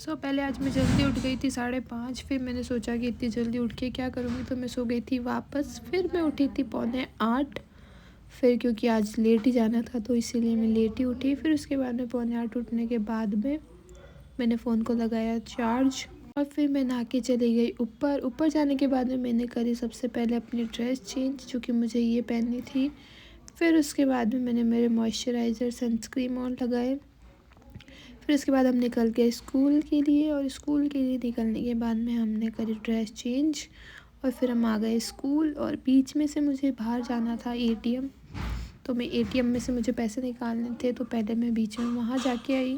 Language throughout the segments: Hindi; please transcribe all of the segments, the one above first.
पहले आज मैं जल्दी उठ गई थी 5:30। फिर मैंने सोचा कि इतनी जल्दी उठ के क्या करूँगी, तो मैं सो गई थी वापस। फिर मैं उठी थी 7:45। फिर क्योंकि आज लेट ही जाना था तो इसीलिए मैं लेट ही उठी। फिर उसके बाद में 7:45 उठने के बाद में मैंने फ़ोन को लगाया चार्ज और फिर मैं नहा के चली गई ऊपर। ऊपर जाने के बाद में मैंने करी सबसे पहले अपनी ड्रेस चेंज, जो कि मुझे ये पहननी थी। फिर उसके बाद में मैंने मेरे मॉइस्चराइज़र सनस्क्रीन ऑन लगाए। फिर उसके बाद हम निकल गए स्कूल के लिए, और स्कूल के लिए निकलने के बाद में हमने करी ड्रेस चेंज और फिर हम आ गए स्कूल। और बीच में से मुझे बाहर जाना था एटीएम, तो मैं एटीएम में से मुझे पैसे निकालने थे, तो पहले मैं बीच में वहाँ जाके आई।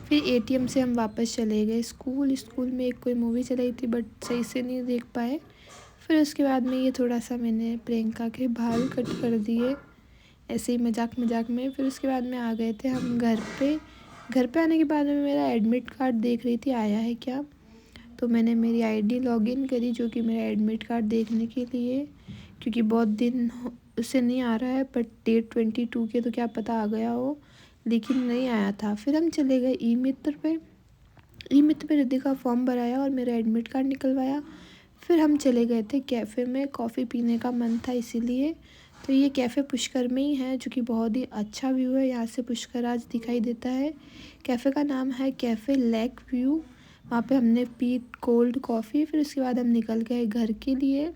फिर एटीएम से हम वापस चले गए स्कूल। स्कूल में एक कोई मूवी चलाई थी बट सही से नहीं देख पाए। फिर उसके बाद में ये थोड़ा सा मैंने प्रियंका के बाल कट कर दिए ऐसे ही मजाक मजाक में। फिर उसके बाद में आ गए थे हम घर पे। घर पे आने के बाद में मेरा एडमिट कार्ड देख रही थी आया है क्या, तो मैंने मेरी आईडी लॉगिन करी, जो कि मेरा एडमिट कार्ड देखने के लिए, क्योंकि बहुत दिन उससे नहीं आ रहा है। बट डेट 22 के तो क्या पता आ गया हो, लेकिन नहीं आया था। फिर हम चले गए ई मित्र पे। ई मित्र पे रिद्धि का फॉर्म भराया और मेरा एडमिट कार्ड निकलवाया। फिर हम चले गए थे कैफ़े में, कॉफ़ी पीने का मन था इसीलिए। तो ये कैफ़े पुष्कर में ही है, जो कि बहुत ही अच्छा व्यू है, यहाँ से पुष्कर आज दिखाई देता है। कैफ़े का नाम है कैफ़े लेक व्यू। वहाँ पे हमने पी कोल्ड कॉफ़ी। फिर उसके बाद हम निकल गए घर के लिए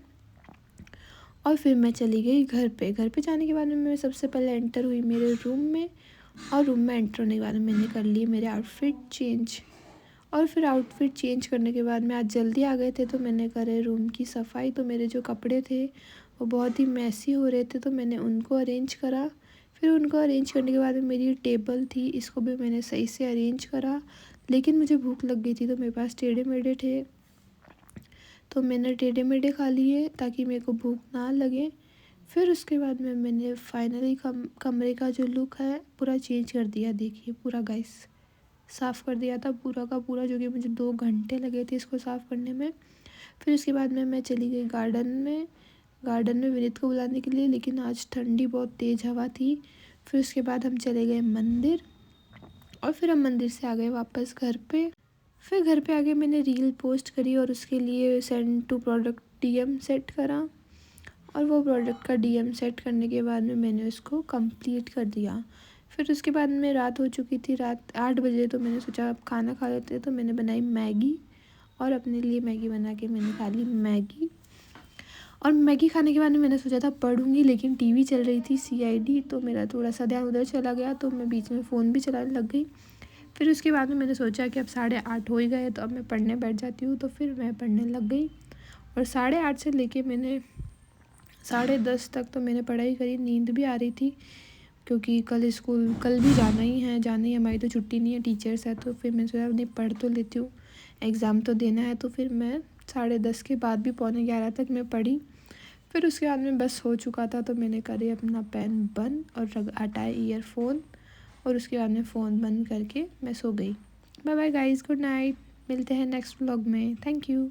और फिर मैं चली गई घर पे। घर पे जाने के बाद में मैं सबसे पहले एंटर हुई मेरे रूम में, और रूम में एंटर होने के बाद में मैंने कर लिए मेरे आउटफिट चेंज। और फिर आउटफिट चेंज करने के बाद में आज जल्दी आ गए थे, तो मैंने करे रूम की सफाई। तो मेरे जो कपड़े थे वो बहुत ही मैसी हो रहे थे, तो मैंने उनको अरेंज करा। फिर उनको अरेंज करने के बाद में मेरी टेबल थी, इसको भी मैंने सही से अरेंज करा। लेकिन मुझे भूख लग गई थी, तो मेरे पास टेढ़े मेढ़े थे, तो मैंने टेढ़े मेढ़े खा लिए ताकि मेरे को भूख ना लगे। फिर उसके बाद में मैंने फाइनली कमरे का जो लुक है पूरा चेंज कर दिया। देखिए पूरा गाइस साफ़ कर दिया था पूरा का पूरा, जो कि मुझे 2 घंटे लगे थे इसको साफ़ करने में। फिर उसके बाद में मैं चली गई गार्डन में विनीत को बुलाने के लिए, लेकिन आज ठंडी बहुत तेज़ हवा थी। फिर उसके बाद हम चले गए मंदिर, और फिर हम मंदिर से आ गए वापस घर पे। फिर घर पे आके मैंने रील पोस्ट करी और उसके लिए send to product DM set करा, और वो प्रोडक्ट का डीएम सेट करने के बाद में मैंने उसको कंप्लीट कर दिया। फिर उसके बाद में रात हो चुकी थी, रात 8 बजे, तो मैंने सोचा अब खाना खा लेते, तो मैंने बनाई मैगी, और अपने लिए मैगी बना के मैंने खा ली मैगी। और मैगी खाने के बाद में मैंने सोचा था पढ़ूंगी, लेकिन टीवी चल रही थी सीआईडी, तो मेरा थोड़ा सा ध्यान उधर चला गया, तो मैं बीच में फ़ोन भी चलाने लग गई। फिर उसके बाद में मैंने सोचा कि अब 8:30 हो ही गए, तो अब मैं पढ़ने बैठ जाती हूँ, तो फिर मैं पढ़ने लग गई। और 8:30 से लेके मैंने 10:30 तक तो मैंने पढ़ाई करी। नींद भी आ रही थी, क्योंकि कल भी जाना ही है, हमारी तो छुट्टी नहीं है, टीचर्स है। तो फिर मैंने सोचा नहीं पढ़ तो लेती हूँ, एग्ज़ाम तो देना है। तो फिर मैं 10:30 के बाद भी 11:45 तक मैं पढ़ी। फिर उसके बाद में बस हो चुका था, तो मैंने करे अपना पेन बंद और हटाए ईयरफोन, और उसके बाद में फ़ोन बंद करके मैं सो गई। Bye bye guys, good night. मिलते हैं नेक्स्ट व्लॉग में। Thank you.